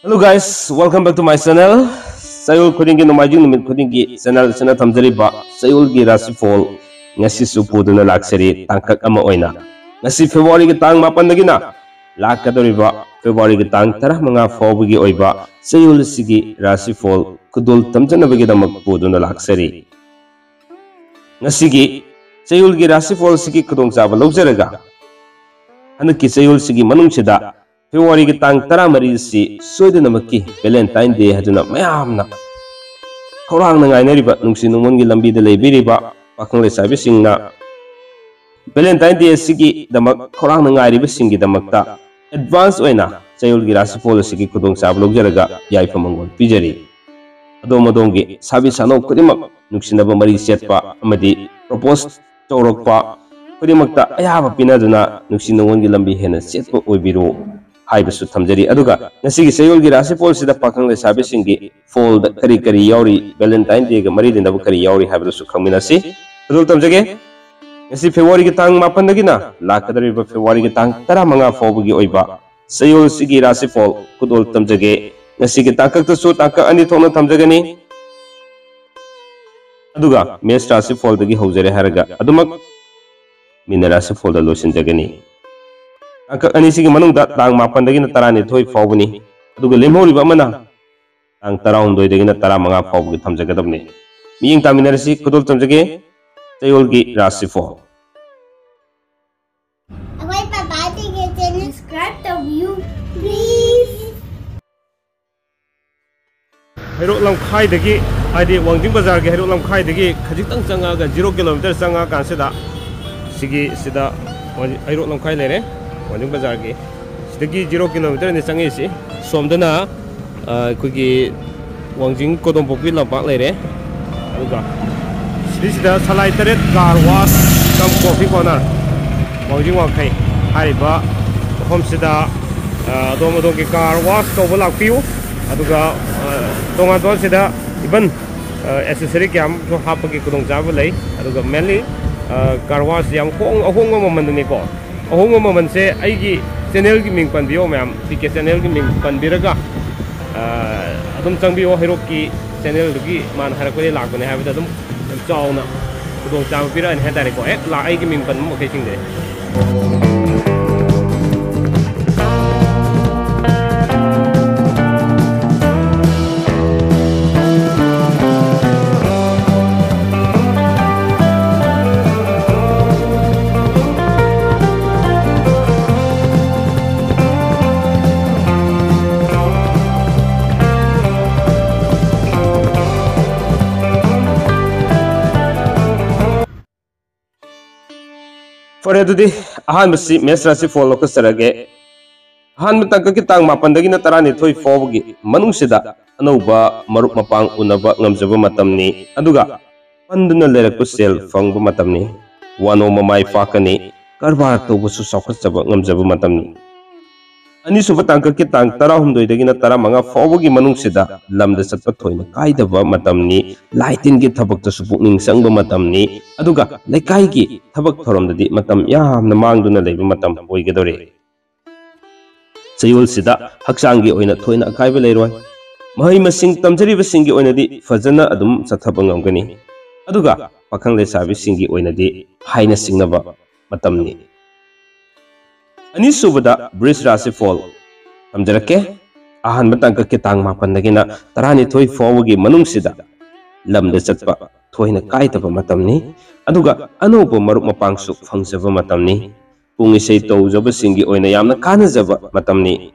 Hello guys, welcome back to my channel. Sayul khuding gi nomajing numit khuding gi channel chana thamjari ba sayul gi rasi fall ngasi su puduna laksari tangkak ama oina. Ngasi February gi tang mapan dagina lakadori ba February gi tang tarah manga faw gi oiba sayul sigi rasi fall kudul tamjana bagi damak puduna laksari. Ngasi gi sayul gi rasi fall sigi kudong chaba lawjaraga. Hanaki sayul sigi manung sida February ki tang tara mari si soidana makki Valentine Day haduna mayamna khawrang na ngai nariba nungsi nungmon gi lambi da leibiriba pakhang le sabi singna Valentine Day sigi damak khawrang na ngai riba singi damakta advance oina sayul gi rasi pol sigi kudong sab logjaraga yai famangol pijari adom adongi sabi sano kudimak nungsi naba mari setpa amadi propose tawrokpa kudimakta ayaba pinaduna nungsi nungmon gi lambi hena setpa oibiru Haibasu thamjari aduga ngasigi sayul gi rasi pol sida pakhang le sabi singi fall da kari kari yauri Valentine Day ga mari dinda kari yauri haibasu khangmina si adul tamjage ngasi February gi tang mapan dagina lakadari ba February gi tang tara manga fall gi oiba sayul sigi rasi fall kudul tamjage ngasi gi takak ta su takak ani thona thamjagani aduga mes rasi fall dagi hojare haraga adumak mina rasi fall da losin jagani Angka anisigi manung tang mapan dagina tarani thoi fawbani aduga lemhoriba amana tang tara hundoi dagina tara manga fawbagi thamjagadabni miying taminarasi kudul tamjage sayul gi rasi fall Away papa subscribe to you please Hero lamkhai dagi adi wangjing bazar ge hero lamkhai dagi khajitang changa ga 0 km changa kansida sigi sida hero lamkhai lere Wanjung Bazar ki sidagi 0 km ni changi si somdana kugi Wangjing Kodong Pokpi lampak lere aduga sida salai taret car wash kam coffee corner Wangjing Wangkai haiba hom sida dom dom ki car wash to bolak piu aduga tonga don sida iban accessory kyam so hapagi kudong jaba lei aduga mainly car wash yam hong momand ni ko ahong moment se aigi channel gi ming pan bio ma'am pk channel gi ming pan biraga adum changbio hero ki channel gi man harakoi lakone habida adum chauna kudong chang pira an hedare ko la aigi ming pan mo khising de For edudi ahan basi mesra si follow ka sarage ahan matang ki tang mapan dagina tarani thoi fawgi manung sida anauba maruk mapang unaba ngamjaba matamni aduga panduna lerakku sel fangba matamni wano mamai fakani karbar tobusu saukhatjaba ngamjaba matamni ani suba tangka ki tang tara humdoi dagina tara manga fawgi manung sida lamda satpa thoina kaidaba matamni laitin gi thabak ta supukning sangba matamni aduga lekai gi thabak thoramdadi matam yamna mangduna leiba matam oigadore sayul sida haksang gi oina thoina akaiba leiroi mahai masing tamjari basingi oinadi fajana adum sathaba ngamgani aduga pakhang le sabi singi oinadi haina singnaba matamni Ani subada bridge rasi fall tamjarake ahan batang ka tang mapan dagina tarani thoi fawgi manung sida lamda chatpa thoina kaitaba matamni aduga anoba maruk mapang su phangjaba matamni pungi sei tawjaba singi oina yamna kana jaba matamni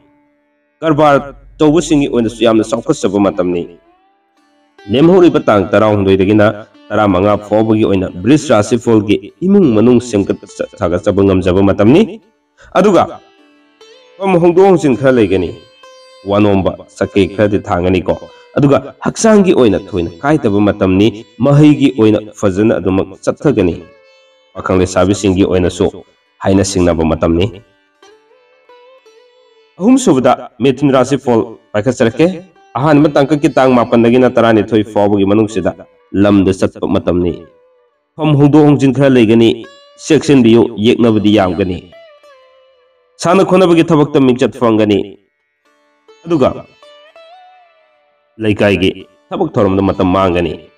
karbar tawbu singi oina su yamna saukhatjaba matamni lemhori batang tarau hundoi dagina tara manga fawgi oina bridge rasi fall gi imung manung semkat thaga jaba ngamjaba matamni aduga pam hongdong sin khra legani wanomba sakai khadi thangani ko aduga haksangi oina thoina kaitaba matamni mahigi oina fajana adumak chathagani pakhang le sabi singi oina so haina singnaba matamni ahum subada methun rasi fall paikha charke ahan matang ki tang mapan dagina tarani thoi fawgi manung sida lamda chatpa matamni pam hongdong jin khra legani section biyo yeknabadi yamgani Sana khonabagi thabakta mingchat fangani aduga ꯂꯩꯀꯥꯏꯒꯤ ꯊꯕꯛ ꯊꯧꯔꯝꯗ ꯃꯇꯝ ꯃꯥꯡꯒꯅꯤ꯫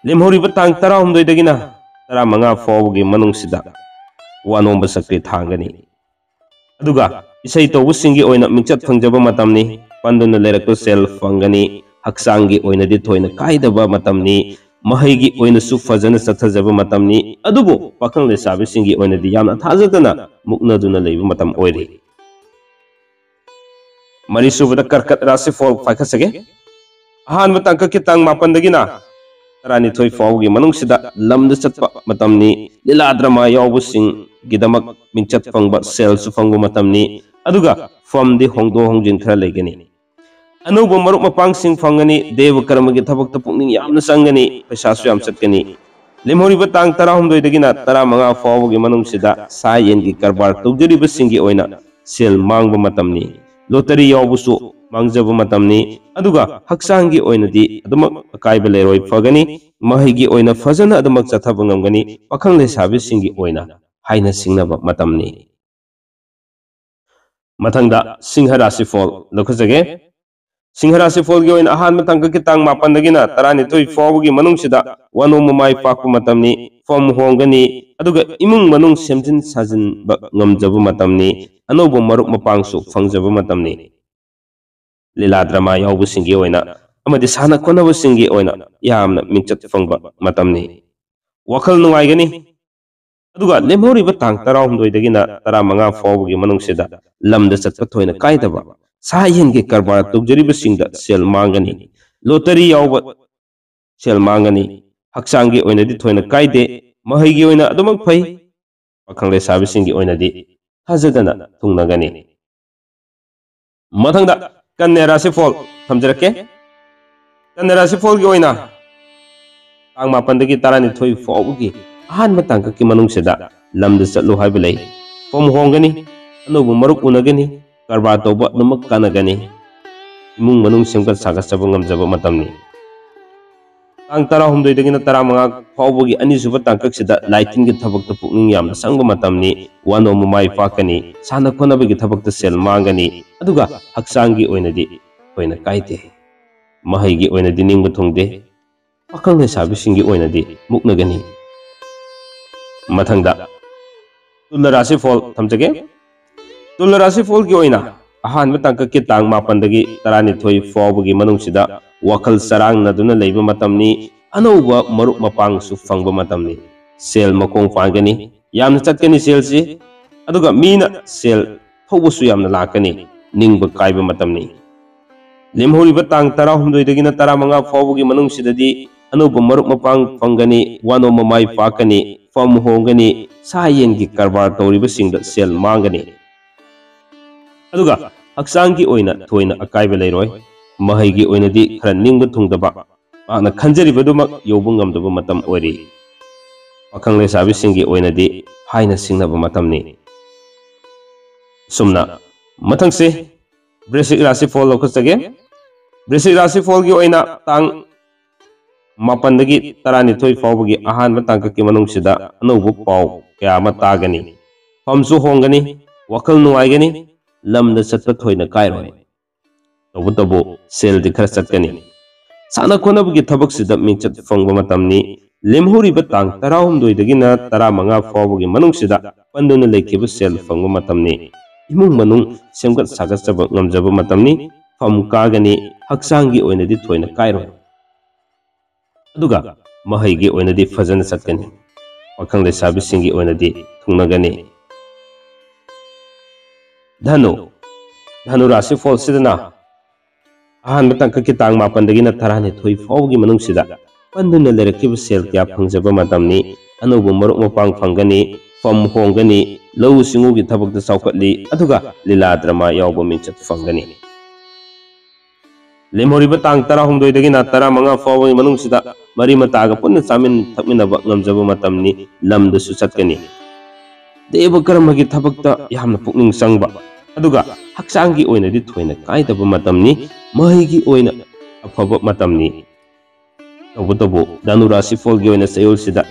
ꯂꯦꯝꯍꯧꯔꯤꯕ ꯇꯥꯡ 16ꯗꯒꯤꯅ 15 ꯐꯥꯎꯕꯒꯤ ꯃꯅꯨꯡꯁꯤꯗ ꯋꯥꯅꯣꯝꯕ ꯁꯛꯇꯤ ꯊꯥꯡꯒꯅꯤ꯫ ꯑꯗꯨꯒ ꯏꯁꯩ ꯇꯧꯕꯁꯤꯡꯒꯤ ꯑꯣꯏꯅ ꯃꯤꯡꯆꯠ ꯐꯪꯖꯕ ꯃꯇꯝꯅꯤ, ꯄꯟꯗꯨꯅ ꯂꯩꯔꯛꯄ ꯁꯦꯜ ꯐꯪꯒꯅꯤ, ꯍꯛꯆꯥꯡꯒꯤ ꯑꯣꯏꯅꯗꯤ ꯊꯣꯏꯅ ꯀꯥꯏꯗꯕ ꯃꯇꯝꯅꯤ, ꯃꯍꯩꯒꯤ ꯑꯣꯏꯅꯁꯨ ꯐꯖꯅ ꯆꯠꯊꯖꯕ ꯃꯇꯝꯅꯤ, ꯑꯗꯨꯕꯨ ꯄꯥꯈꯪ ꯂꯩꯁꯥꯕꯤꯁꯤꯡꯒꯤ ꯑꯣꯏꯅꯗꯤ ꯌꯥꯝꯅ ꯊꯥꯖꯗꯅ ꯃꯨꯛꯅꯗꯨꯅ ꯂꯩꯕ ꯃꯇꯝ ꯑꯣꯏꯔꯤ꯫ ꯃꯔꯤꯁꯨꯕꯗ ꯀꯔꯀꯠ ꯔꯥꯁꯤꯐꯣꯜ ꯄꯥꯏꯈꯠꯆꯒꯦ꯫ ꯑꯍꯥꯟꯕ ꯇꯥꯡꯀꯛꯀꯤ ꯇꯥꯡ 12ꯗꯒꯤꯅ 12 ꯐꯥꯎꯕꯒꯤ ꯃꯅꯨꯡꯁꯤꯗ ꯂꯝꯗ ꯆꯠꯄ ꯃꯇꯝꯅꯤ, ꯂꯤꯂꯥ ꯗ꯭ꯔꯃꯥ ꯌꯥꯎꯕꯁꯤꯡꯒꯤꯗꯃꯛ ꯃꯤꯡꯆꯠ ꯐꯪꯕ, ꯁꯦꯜꯁꯨ ꯐꯪꯕ ꯃꯇꯝꯅꯤ, ꯑꯗꯨꯒ ꯐꯝꯗꯤ ꯍꯣꯡꯗꯣꯛ ꯍꯣꯡꯖꯤꯟ ꯈꯔ ꯂꯩꯒꯅꯤ꯫ ꯑꯅꯧꯕ ꯃꯔꯨꯞ ꯃꯄꯥꯡꯁꯤꯡ ꯐꯪꯒꯅꯤ, ꯗꯦꯕ ꯀꯔꯃꯒꯤ ꯊꯕꯛꯇ ꯄꯨꯛꯅꯤꯡ ꯌꯥꯝꯅ ꯆꯪꯒꯅꯤ, ꯄꯩꯁꯥꯁꯨ ꯌꯥꯝ ꯆꯠꯀꯅꯤ꯫ ꯂꯦꯝꯍꯧꯔꯤꯕ ꯇꯥꯡ 18ꯗꯒꯤꯅ 15 ꯐꯥꯎꯕꯒꯤ ꯃꯅꯨꯡꯁꯤꯗ ꯁꯥ ꯌꯦꯟꯒꯤ ꯀꯔꯕꯥꯔ ꯇꯧꯖꯔꯤꯕꯁꯤꯡꯒꯤ ꯑꯣꯏꯅ ꯁꯦꯜ ꯃꯥꯡꯕ ꯃꯇꯝꯅꯤ, ꯂꯣꯇꯔꯤ ꯌꯥꯎꯕꯁꯨ ꯃꯥꯡꯖꯕ ꯃꯇꯝꯅꯤ, ꯑꯗꯨꯒ ꯍꯛꯆꯥꯡꯒꯤ ꯑꯣꯏꯅꯗꯤ ꯑꯗꯨꯃꯛ ꯑꯀꯥꯏꯕ ꯂꯩꯔꯣꯏ, ꯐꯒꯅꯤ, ꯃꯍꯩꯒꯤ ꯑꯣꯏꯅ ꯐꯖꯅ ꯑꯗꯨꯃꯛ ꯆꯠꯊꯕ ꯉꯝꯒꯅꯤ, ꯄꯥꯈꯪ ꯂꯩꯁꯥꯕꯤꯁꯤꯡꯒꯤ ꯑꯣꯏꯅ ꯍꯥꯏꯅ ꯁꯤꯡꯅꯕ ꯃꯇꯝꯅꯤ꯫ ꯃꯊꯪꯗ ꯁꯤꯡꯍ ꯔꯥꯁꯤꯐꯣꯜ ꯂꯧꯈꯠꯆꯒꯦ꯫ ꯁꯤꯡꯍ ꯔꯥꯁꯤꯐꯣꯜꯒꯤ ꯑꯣꯏꯅ ꯑꯍꯥꯟꯕ ꯇꯥꯡꯀꯛꯀꯤ ꯇꯥꯡ 12ꯗꯒꯤꯅ 12 ꯐꯥꯎꯕꯒꯤ ꯃꯅꯨꯡꯁꯤꯗ ꯋꯥꯅꯣꯝꯕ ꯃꯥꯏ ꯄꯥꯛꯄ ꯃꯇꯝꯅꯤ, ꯐꯝ ꯍꯣꯡꯒꯅꯤ, ꯑꯗꯨꯒ ꯏꯃꯨꯡ ꯃꯅꯨꯡ ꯁꯦꯝꯖꯤꯟ ꯁꯥꯖꯤꯟꯕ ꯉꯝꯖꯕ ꯃꯇꯝꯅꯤ, ꯑꯅꯧꯕ ꯃꯔꯨꯞ ꯃꯄꯥꯡꯁꯨ ꯐꯪꯖꯕ ꯃꯇꯝꯅꯤ꯫ ꯂꯤꯂꯥ ꯗ꯭ꯔꯃꯥ ꯌꯥꯎꯕꯁꯤꯡꯒꯤ ꯑꯣꯏꯅ ꯑꯃꯗꯤ ꯁꯥꯟꯅ ꯈꯣꯠꯅꯕꯁꯤꯡꯒꯤ ꯑꯣꯏꯅ ꯌꯥꯝꯅ ꯃꯤꯡꯆꯠ ꯐꯪꯕ ꯃꯇꯝꯅꯤ, ꯋꯥꯈꯜ ꯅꯨꯡꯉꯥꯏꯒꯅꯤ꯫ ꯑꯗꯨꯒ ꯂꯦꯝꯍꯧꯔꯤꯕ ꯇꯥꯡ 18ꯗꯒꯤꯅ 15 ꯐꯥꯎꯕꯒꯤ ꯃꯅꯨꯡꯁꯤꯗ ꯂꯝꯗ ꯆꯠꯄ ꯊꯣꯏꯅ ꯀꯥꯏꯗꯕ, ꯁꯥ ꯌꯦꯟꯒꯤ ꯀꯔꯕꯥꯔ ꯇꯧꯖꯔꯤꯕꯁꯤꯡꯗ ꯁꯦꯜ ꯃꯥꯡꯒꯅꯤ, ꯂꯣꯇꯔꯤ ꯌꯥꯎꯕ ꯁꯦꯜ ꯃꯥꯡꯒꯅꯤ, ꯍꯛꯆꯥꯡꯒꯤ ꯑꯣꯏꯅꯗꯤ ꯊꯣꯏꯅ ꯀꯥꯏꯗꯦ, ꯃꯍꯩꯒꯤ ꯑꯣꯏꯅ ꯑꯗꯨꯃꯛ ꯐꯩ, ꯄꯥꯈꯪ ꯂꯩꯁꯥꯕꯤꯁꯤꯡꯒꯤ ꯑꯣꯏꯅꯗꯤ ꯊꯥꯖꯗꯅ ꯊꯨꯡꯅꯒꯅꯤ꯫ ꯃꯊꯪꯗ ꯀꯟꯌꯥ ꯔꯥꯁꯤꯐꯣꯜ ꯊꯝꯖꯔꯛꯀꯦ꯫ ꯀꯟꯌꯥ ꯔꯥꯁꯤꯐꯣꯜꯒꯤ ꯑꯣꯏꯅ ꯇꯥꯡ 7ꯗꯒꯤ 12 ꯐꯥꯎꯕꯒꯤ ꯑꯍꯥꯟꯕ ꯇꯥꯡꯀꯛꯀꯤ ꯃꯅꯨꯡꯁꯤꯗ ꯂꯝꯗ ꯆꯠꯂꯨ ꯍꯥꯏꯕ ꯂꯩ, ꯐꯝ ꯍꯣꯡꯒꯅꯤ, ꯑꯅꯧꯕ ꯃꯔꯨꯞ ꯎꯅꯒꯅꯤ, ꯀꯔꯕꯥꯔ ꯇꯧꯕ ꯑꯗꯨꯃꯛ ꯀꯥꯟꯅꯒꯅꯤ, ꯏꯃꯨꯡ ꯃꯅꯨꯡ ꯁꯦꯝꯒꯠ ꯁꯥꯒꯠꯆꯕ ꯉꯝꯖꯕ ꯃꯇꯝꯅꯤ꯫ ꯇꯥꯡ 18ꯗꯒꯤꯅ 15 ꯐꯥꯎꯕꯒꯤ ꯑꯅꯤꯁꯨꯕ ꯇꯥꯡꯀꯛꯁꯤꯗ ꯂꯥꯏꯇꯤꯟꯒꯤ ꯊꯕꯛꯇ ꯄꯨꯛꯅꯤꯡ ꯌꯥꯝꯅ ꯆꯪꯕ ꯃꯇꯝꯅꯤ, ꯋꯥꯅꯣꯝꯕ ꯃꯥꯏ ꯄꯥꯛꯀꯅꯤ, ꯁꯥꯟꯅ ꯈꯣꯠꯅꯕꯒꯤ ꯊꯕꯛꯇ ꯁꯦꯜ ꯃꯥꯡꯒꯅꯤ, ꯑꯗꯨꯒ ꯍꯛꯆꯥꯡꯒꯤ ꯑꯣꯏꯅꯗꯤ ꯊꯣꯏꯅ ꯀꯥꯏꯗꯦ, ꯃꯍꯩꯒꯤ ꯑꯣꯏꯅꯗꯤ ꯅꯤꯡꯕ ꯊꯨꯡꯗꯦ, ꯄꯥꯈꯪ ꯂꯩꯁꯥꯕꯤꯁꯤꯡꯒꯤ ꯑꯣꯏꯅꯗꯤ ꯃꯨꯛꯅꯒꯅꯤ꯫ ꯃꯊꯪꯗ ꯇꯨꯂꯥ ꯔꯥꯁꯤꯐꯣꯜ ꯊꯝꯖꯒꯦ꯫ ꯇꯨꯂꯥ ꯔꯥꯁꯤꯐꯣꯜꯒꯤ ꯑꯣꯏꯅ ꯑꯍꯥꯟꯕ ꯇꯥꯡꯀꯛꯀꯤ ꯇꯥꯡ 7ꯗꯒꯤ 12 ꯐꯥꯎꯕꯒꯤ ꯃꯅꯨꯡꯁꯤꯗ ꯋꯥꯈꯜ ꯆꯔꯥꯡꯅꯗꯨꯅ ꯂꯩꯕ ꯃꯇꯝꯅꯤ, ꯑꯅꯧꯕ ꯃꯔꯨꯞ ꯃꯄꯥꯡꯁꯨ ꯐꯪꯕ ꯃꯇꯝꯅꯤ, ꯁꯦꯜ ꯃꯈꯣꯡ ꯄꯥꯟꯒꯅꯤ, ꯌꯥꯝꯅ ꯆꯠꯀꯅꯤ ꯁꯦꯜꯁꯤ, ꯑꯗꯨꯒ ꯃꯤꯅ ꯁꯦꯜ ꯊꯧꯕꯁꯨ ꯌꯥꯝꯅ ꯂꯥꯛꯀꯅꯤ, ꯅꯤꯡꯕ ꯀꯥꯏꯕ ꯃꯇꯝꯅꯤ꯫ ꯂꯦꯝꯍꯧꯔꯤꯕ ꯇꯥꯡ 18ꯗꯒꯤꯅ 15 ꯐꯥꯎꯕꯒꯤ ꯃꯅꯨꯡꯁꯤꯗꯗꯤ ꯑꯅꯧꯕ ꯃꯔꯨꯞ ꯃꯄꯥꯡ ꯐꯪꯒꯅꯤ, ꯋꯥꯅꯣꯝꯕ ꯃꯥꯏ ꯄꯥꯛꯀꯅꯤ, ꯐꯝ ꯍꯣꯡꯒꯅꯤ, ꯁꯥ ꯌꯦꯟꯒꯤ ꯀꯔꯕꯥꯔ ꯇꯧꯔꯤꯕꯁꯤꯡꯗ ꯁꯦꯜ ꯃꯥꯡꯒꯅꯤ, ꯑꯗꯨꯒ ꯍꯛꯆꯥꯡꯒꯤ ꯑꯣꯏꯅ ꯊꯣꯏꯅ ꯑꯀꯥꯏꯕ ꯂꯩꯔꯣꯏ, ꯃꯍꯩꯒꯤ ꯑꯣꯏꯅꯗꯤ ꯈꯔ ꯅꯤꯡꯕ ꯊꯨꯡꯗꯕ, ꯃꯍꯥꯛꯅ ꯈꯟꯖꯔꯤꯕꯗꯨꯃꯛ ꯌꯧꯕ ꯉꯝꯗꯕ ꯃꯇꯝ ꯑꯣꯏꯔꯤ, ꯄꯥꯈꯪ ꯂꯩꯁꯥꯕꯤꯁꯤꯡꯒꯤ ꯑꯣꯏꯅꯗꯤ ꯍꯥꯏꯅ ꯁꯤꯡꯅꯕ ꯃꯇꯝꯅꯤ꯫ ꯁꯨꯝꯅ ꯃꯊꯪꯁꯤ ꯕ꯭ꯔꯤꯁꯤꯛ ꯔꯥꯁꯤꯐꯣꯜ ꯂꯧꯈꯠꯆꯒꯦ꯫ ꯕ꯭ꯔꯤꯁꯤꯛ ꯔꯥꯁꯤꯐꯣꯜꯒꯤ ꯑꯣꯏꯅ ꯇꯥꯡ 7ꯗꯒꯤ 12 ꯐꯥꯎꯕꯒꯤ ꯑꯍꯥꯟꯕ ꯇꯥꯡꯀꯛꯀꯤ ꯃꯅꯨꯡꯁꯤꯗ ꯑꯅꯧꯕ ꯄꯥꯎ ꯀꯌా ꯑꯃ ꯇꯥꯒꯅꯤ, ꯐꯝꯁꯨ ꯍꯣꯡꯒꯅꯤ, ꯋꯥꯈꯜ ꯅꯨꯡꯉꯥꯏꯒꯅꯤ, ꯂꯝꯗ ꯆꯠꯄ ꯊꯣꯏꯅ ꯀꯥꯏꯔꯣꯏ, ꯇꯧꯕꯇꯕꯨ ꯁꯦꯜꯗꯤ ꯈꯔ ꯆꯠꯀꯅꯤ, ꯁꯥꯟꯅ ꯈꯣꯠꯅꯕꯒꯤ ꯊꯕꯛꯁꯤꯗ ꯃꯤꯡꯆꯠ ꯐꯪꯕ ꯃꯇꯝꯅꯤ꯫ ꯂꯦꯝꯍꯧꯔꯤꯕ ꯇꯥꯡ 18ꯗꯒꯤꯅ 15 ꯐꯥꯎꯕꯒꯤ ꯃꯅꯨꯡꯁꯤꯗ ꯄꯟꯗꯨꯅ ꯂꯩꯈꯤꯕ ꯁꯦꯜ ꯐꯪꯕ ꯃꯇꯝꯅꯤ, ꯏꯃꯨꯡ ꯃꯅꯨꯡ ꯁꯦꯝꯒꯠ ꯁꯥꯒꯠꯆꯕ ꯉꯝꯖꯕ ꯃꯇꯝꯅꯤ, ꯐꯝ ꯀꯥꯒꯅꯤ, ꯍꯛꯆꯥꯡꯒꯤ ꯑꯣꯏꯅꯗꯤ ꯊꯣꯏꯅ ꯀꯥꯏꯔꯣꯏ, ꯑꯗꯨꯒ ꯃꯍꯩꯒꯤ ꯑꯣꯏꯅꯗꯤ ꯐꯖꯅ ꯆꯠꯀꯅꯤ, ꯄꯥꯈꯪ ꯂꯩꯁꯥꯕꯤꯁꯤꯡꯒꯤ ꯑꯣꯏꯅꯗꯤ ꯊꯨꯡꯅꯒꯅꯤ꯫ ꯙꯅꯨ ꯔꯥꯁꯤꯐꯣꯜꯁꯤꯗꯅ ꯑꯍꯥꯟꯕ ꯇꯥꯡꯀꯛꯀꯤ ꯇꯥꯡ 7ꯗꯒꯤna 12 ꯐꯥꯎꯕꯒꯤ ꯃꯅꯨꯡꯁꯤꯗ ꯄꯟꯗꯨꯅ ꯂꯩꯔꯛꯈꯤꯕ ꯁꯦꯜ ꯀꯌꯥ ꯐꯪꯖꯕ ꯃꯇꯝꯅꯤ, ꯑꯅꯧꯕ ꯃꯔꯨꯞ ꯃꯄꯥꯡ ꯐꯪꯒꯅꯤ, ꯐꯝ ꯍꯣꯡꯒꯅꯤ, ꯂꯧꯎ ꯁꯤꯡꯎꯒꯤ ꯊꯕꯛꯇ ꯆꯥꯎꯈꯠꯂꯤ, ꯑꯗꯨꯒ ꯂꯤꯂꯥ ꯗ꯭ꯔꯃꯥ ꯌꯥꯎꯕ ꯃꯤꯡꯆꯠ ꯐꯪꯒꯅꯤ꯫ ꯂꯦꯝꯍꯧꯔꯤꯕ ꯇꯥꯡ 18ꯗꯒꯤna 15 ꯐꯥꯎꯕꯒꯤ ꯃꯅꯨꯡꯁꯤꯗ ꯃꯔꯤ ꯃꯇꯥꯒ ꯄꯨꯟꯅ ꯆꯥꯃꯤꯟ ꯊꯛꯃꯤꯟꯅꯕ ꯉꯝꯖꯕ ꯃꯇꯝꯅꯤ, ꯂꯝꯗꯁꯨ ꯆꯠꯀꯅꯤ, ꯗꯦꯕ ꯀꯔꯃꯒꯤ ꯊꯕꯛꯇ ꯌꯥꯝꯅ ꯄꯨꯛꯅꯤꯡ ꯆꯪꯕ, ꯑꯗꯨꯒ ꯍꯛꯆꯥꯡꯒꯤ ꯑꯣꯏꯅꯗꯤ ꯊꯣꯏꯅ ꯀꯥꯏꯗꯕ ꯃꯇꯝꯅꯤ, ꯃꯍꯩꯒꯤ ꯑꯣꯏꯅ ꯑꯐꯕ ꯃꯇꯝꯅꯤ, ꯇꯧꯕꯇꯕꯨ ꯙꯅꯨ ꯔꯥꯁꯤꯐꯣꯜꯒꯤ ꯑꯣꯏꯅ ꯆꯌꯣꯜꯁꯤꯗ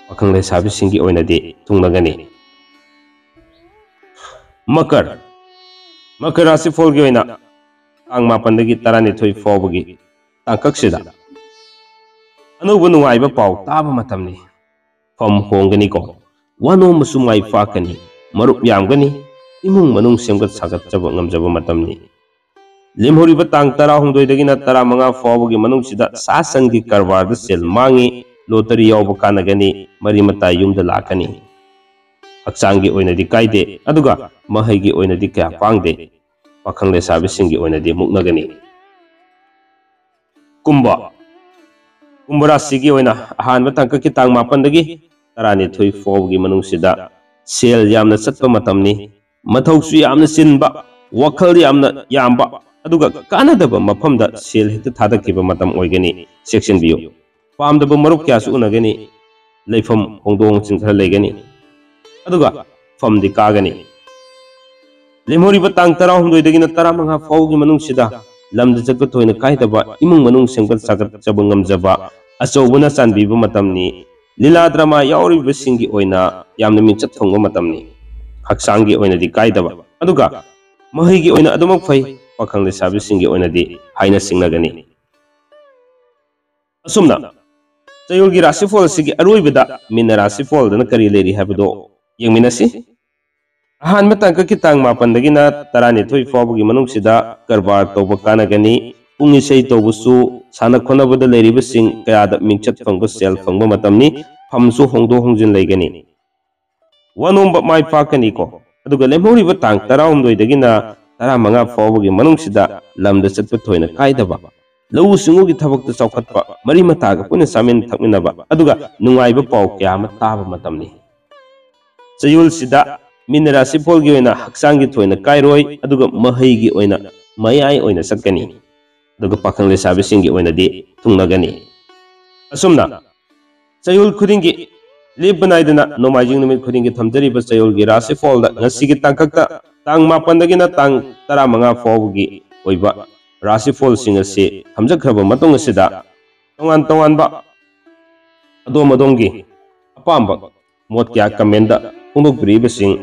ꯄꯥꯈꯪ ꯂꯩꯁꯥꯕꯤꯁꯤꯡꯒꯤ ꯑꯣꯏꯅꯗꯤ ꯊꯨꯡꯅꯒꯅꯤ꯫ ꯃꯀꯔ ꯔꯥꯁꯤꯐꯣꯜꯒꯤ ꯑꯣꯏꯅ तांग मापनदगी तरानिथोई फाउबगी तांकक्सिदा अनौब नुंगाइबा पाउ ताबा मतमनि फम होंगनी को वानोम सुमाई फाकनी मरुप यामगनी इमुंग मनुंग सेमगत सागतजब ngamjaba matamni limhoriba tang 12 dagina 15 फाउबगी मनुंगसिदा सासनगी कारबार द सेल मांगी लोटरी यावब कानगनी मरी मता युमदा लाकनी हक्सांगी ओइनदी काइदे अदुगा महैगी ओइनदी क्या पांगदे पाखंग लेसाबिसिंगी ओइनदी मुक्नगनी कुंभा कुंभ राशिगी ओइना अहानबा तंककी तांग 15 12 फाउबगी मनुंगसिदा सेल यामना चटपा मतमनी मथौसु यामना चिनबा वखल यामना यामबा अदुगा कानदबा मफमदा सेल हेक्ता थादकिबा मतम ओइगनी सेक्शन बियो पामदबा मरुप क्यासु उनगनी लेफम होंदोंग चिंखर लेगनी अदुगा फमदी कागनी लेमोरिबा तांग 12 दगिना 15 फाउगी मनुंगसिदा लमद चटपा थोइना काइदबा इमुंग मनुंग सेमगत सागत जब ngamjaba अचौबना चानबीबा मतमनी लीला ड्रामा यावरिबसिंगी ओइना यामना मिंचत थोंगबा मतमनी हक्सांगी ओइनादी काइदबा अदुगा महैगी ओइना अदुमक फै पाखंग लेसाबिसिंगी ओइनादी हाइना सिंगनगनी असुमना चयोलगी राशिफल सिगी अरोइबदा मीन राशिफल दना करी लेरी हाबदो यंगमिनसी अहान मतंक की तांग 15 दगिना 12 फाउबगी मनुंगसिदा कारबार तौबा कानगनी पुंगी सै तौबसु साना खोनबदा लेरिबसिंग कयादा मिंचत फंगबा सेल फंगबा मतमनी फमसु होंदो होंजिन लेगनी वनोंबा माइ पाकनी को अदुगा लेमोरिबा तांग 19 दगिना 15 फाउबगी मनुंगसिदा लमदा चटपा थोइना काइदबा लौ सिंगुगी थबकता चौखटपा मरी मतागा पुना सामिन थकमिनबा अदुगा नुंगाइबा पाउ क्यामा ताबा मतमनी चयुल सिदा मीन राशिफलगी ओइना हक्सांगी थोइना काइरोय अदुगा महैगी ओइना मयाई ओइना सत्कनी अदुगा पाखंग लेसाबिसिंगी ओइनादी थुंगनगनी असुमना चयुल खुदिंगी लेबनाइदना नोमाइजिंग नुमित खुदिंगी थमजरिबा चयुलगी राशिफलदा ngasiगी tangkakta tang 15 dagina tang 15 फाउबगी ओइबा राशिफल सिंग से थमजखरबा मतोंग सिदा तोंगान तोंगानबा अदोम अदोंगी अपाम्बा मोट क्या कमेंट फोंदोक्बिरिबसिंग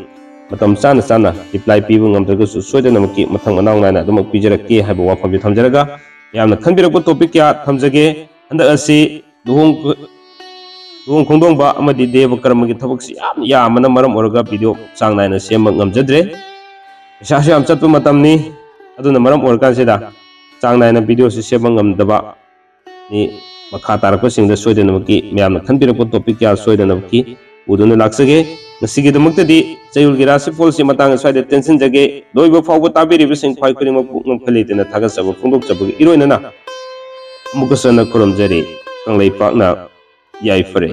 मतम चाना चाना रिप्लाई पीबा ngamdragsu soidanamaki mathang manaw naina adumak pijarake haiba wafambi thamjaraga yamna khanbirako topic kya thamjage handa asi duhong khongdongba amadi deva karmagi thabaksi yamana maram oraga video sang naina semba ngamjadre sasi am chatpa matamni aduna maram orkan sida sang naina video se semba ngamdaba ni makha tarakpa singda soidanamaki myamna khanbirako topic kya soidanamaki uduna laksage ngasigi damuktadi chayulgi rasifol si matang swaide tension jage loiba fawba tabiriba sing khwai khurima pukngam khalitena thagasaba phungdok chabagi iroinana amukasana khuramjari kanglei pakna yai fare